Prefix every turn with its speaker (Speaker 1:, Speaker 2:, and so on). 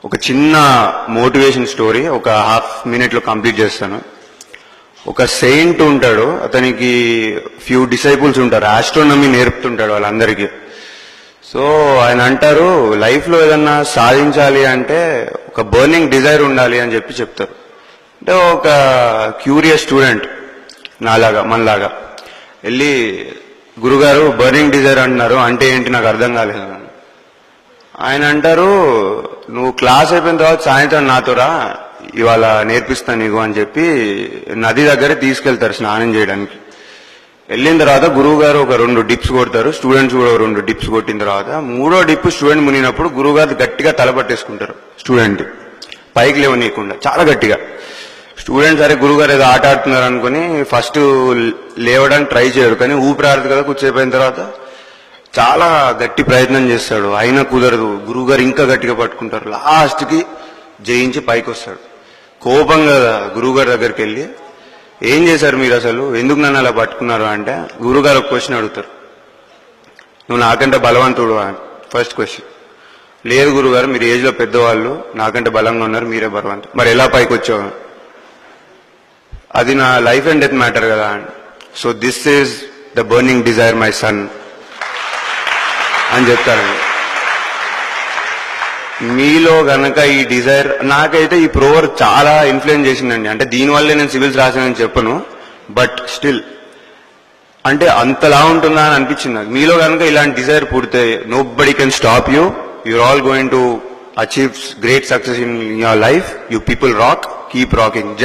Speaker 1: ఒక చిన్న motivation story ఒక హాఫ్ మినిట్లో కంప్లీట్ చేస్తాను. ఒక సెయింట్ ఉంటాడు, అతనికి ఫ్యూ డిసైపుల్స్ ఉంటారు, ఆస్ట్రోనమీ నేర్పుతుంటాడు వాళ్ళందరికీ. సో ఆయన అంటారు, లైఫ్లో ఏదన్నా సాధించాలి అంటే ఒక బర్నింగ్ డిజైర్ ఉండాలి అని చెప్తారు. అంటే ఒక క్యూరియస్ స్టూడెంట్ నాలాగా మనలాగా వెళ్ళి, గురుగారు బర్నింగ్ డిజైర్ అంటున్నారు అంటే ఏంటి నాకు అర్థం కాలేదు. ఆయన అంటారు, నువ్వు క్లాస్ అయిపోయిన తర్వాత సాయంత్రం నాతో రా, ఇవాళ నేర్పిస్తాను నీకు అని చెప్పి నది దగ్గర తీసుకెళ్తారు స్నానం చేయడానికి. వెళ్ళిన తర్వాత గురువు గారు ఒక 2 డిప్స్ కొడతారు, స్టూడెంట్స్ కూడా 2 డిప్స్ కొట్టిన తర్వాత 3వ డిప్ స్టూడెంట్ మునిగినప్పుడు గురువు గారు గట్టిగా తలపట్టేసుకుంటారు స్టూడెంట్, పైకి లేవనీయకుండా చాలా గట్టిగా. స్టూడెంట్స్ సరే గురువు గారు ఏదో ఆట ఆడుతున్నారు అనుకుని ఫస్ట్ లేవడానికి ట్రై చేయరు, కానీ ఊపిరాడదు కదా, కూర్చోపోయిన తర్వాత చాలా గట్టి ప్రయత్నం చేస్తాడు, అయినా కుదరదు. గురువు గారు ఇంకా గట్టిగా పట్టుకుంటారు, లాస్ట్కి జయించి పైకి వస్తాడు. కోపంగా గురువుగారి దగ్గరికి వెళ్ళి, ఏం చేశారు మీరు, అసలు ఎందుకు నన్ను అలా పట్టుకున్నారు అంటే గురువుగారు ఒక క్వశ్చన్ అడుగుతారు, నువ్వు నాకంటే బలవంతుడు అని. ఫస్ట్ క్వశ్చన్, లేదు గురుగారు మీరు ఏజ్లో పెద్దవాళ్ళు, నాకంటే బలంగా ఉన్నారు, మీరే బలవంతుడు, మరి ఎలా పైకి వచ్చావు, అది నా లైఫ్ అండ్ డెత్ మ్యాటర్ కదా. So this is the burning desire my son అని చెప్తారండి. మీలో గనక ఈ డిజైర్, నాకైతే ఈ ప్రోవర్ చాలా ఇన్ఫ్లుయెన్స్ చేసిందండి. అంటే దీనివల్లే నేను సివిల్స్ రాశానని చెప్పను, బట్ స్టిల్ అంటే అంతలా ఉంటుందా అని అనిపించింది నాకు. మీలో కనుక ఇలాంటి డిజైర్ పుడితే nobody can stop you, you're all going to achieve great success in your life. You people rock, keep rocking.